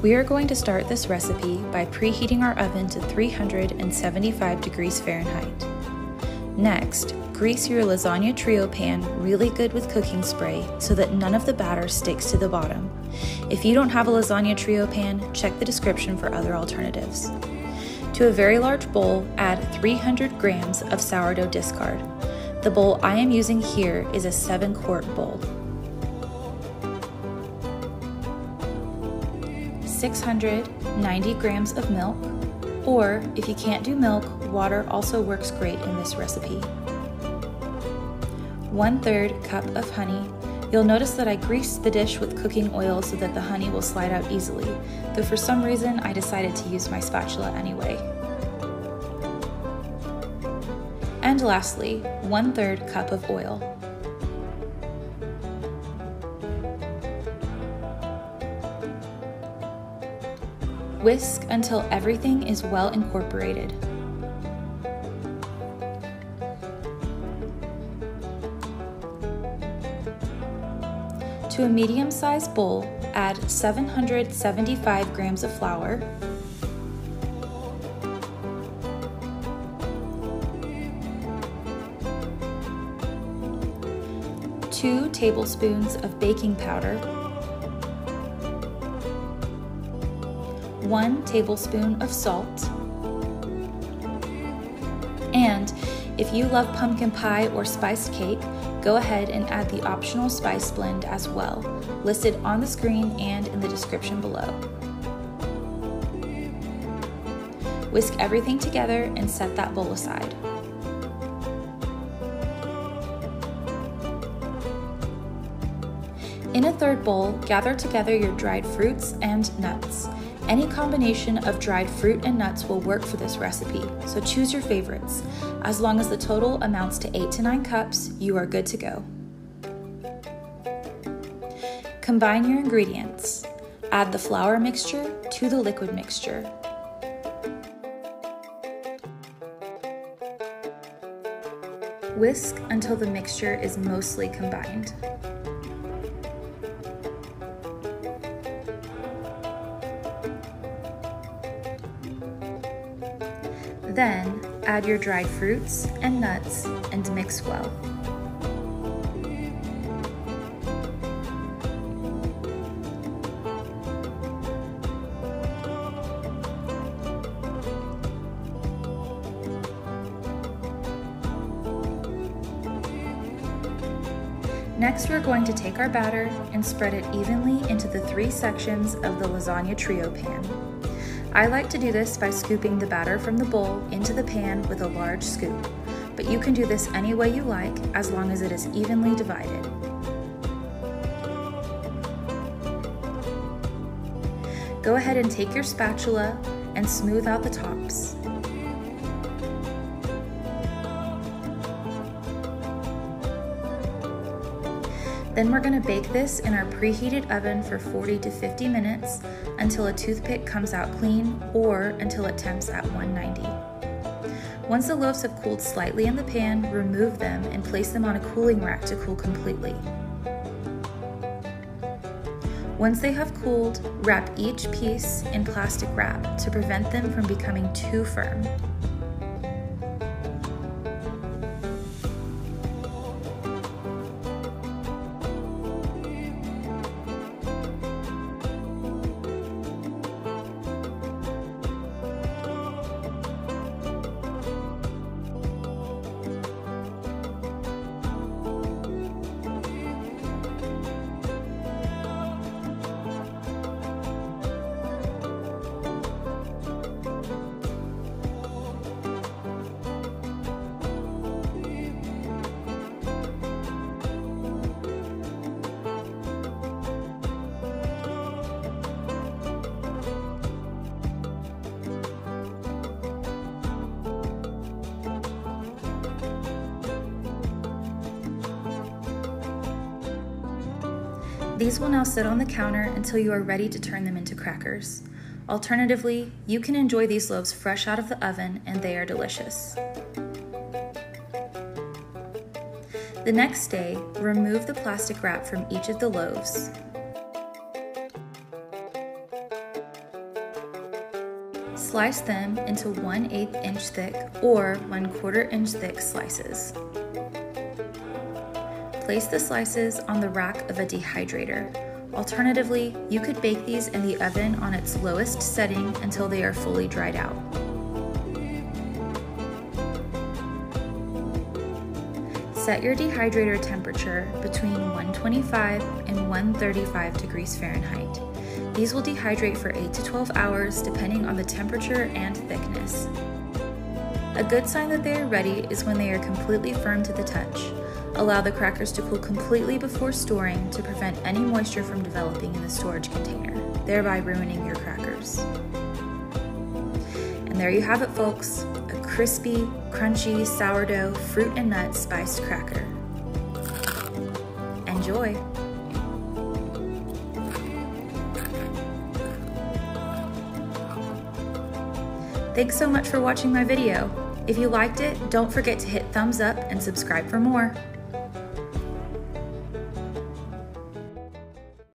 We are going to start this recipe by preheating our oven to 375 degrees Fahrenheit. Next, grease your lasagna trio pan really good with cooking spray so that none of the batter sticks to the bottom. If you don't have a lasagna trio pan, check the description for other alternatives. To a very large bowl, add 300 grams of sourdough discard. The bowl I am using here is a 7-quart bowl. 690 grams of milk, or if you can't do milk, water also works great in this recipe. 1/3 cup of honey. You'll notice that I greased the dish with cooking oil so that the honey will slide out easily, though for some reason I decided to use my spatula anyway. And lastly, 1/3 cup of oil. Whisk until everything is well incorporated. To a medium-sized bowl, add 775 grams of flour, 2 tablespoons of baking powder, 1 tablespoon of salt, and if you love pumpkin pie or spiced cake, go ahead and add the optional spice blend as well, listed on the screen and in the description below. Whisk everything together and set that bowl aside. In a third bowl, gather together your dried fruits and nuts. Any combination of dried fruit and nuts will work for this recipe, so choose your favorites. As long as the total amounts to 8 to 9 cups, you are good to go. Combine your ingredients. Add the flour mixture to the liquid mixture. Whisk until the mixture is mostly combined. Then, add your dried fruits and nuts and mix well. Next, we're going to take our batter and spread it evenly into the 3 sections of the lasagna trio pan. I like to do this by scooping the batter from the bowl into the pan with a large scoop, but you can do this any way you like as long as it is evenly divided. Go ahead and take your spatula and smooth out the tops. Then we're going to bake this in our preheated oven for 40 to 50 minutes until a toothpick comes out clean or until it temps at 190. Once the loaves have cooled slightly in the pan, remove them and place them on a cooling rack to cool completely. Once they have cooled, wrap each piece in plastic wrap to prevent them from becoming too firm. These will now sit on the counter until you are ready to turn them into crackers. Alternatively, you can enjoy these loaves fresh out of the oven and they are delicious. The next day, remove the plastic wrap from each of the loaves. Slice them into 1/8 inch thick or 1/4 inch thick slices. Place the slices on the rack of a dehydrator. Alternatively, you could bake these in the oven on its lowest setting until they are fully dried out. Set your dehydrator temperature between 125 and 135 degrees Fahrenheit. These will dehydrate for 8 to 12 hours depending on the temperature and thickness. A good sign that they are ready is when they are completely firm to the touch. Allow the crackers to cool completely before storing to prevent any moisture from developing in the storage container, thereby ruining your crackers. And there you have it, folks. A crispy, crunchy, sourdough, fruit and nut spiced cracker. Enjoy! Thanks so much for watching my video. If you liked it, don't forget to hit thumbs up and subscribe for more.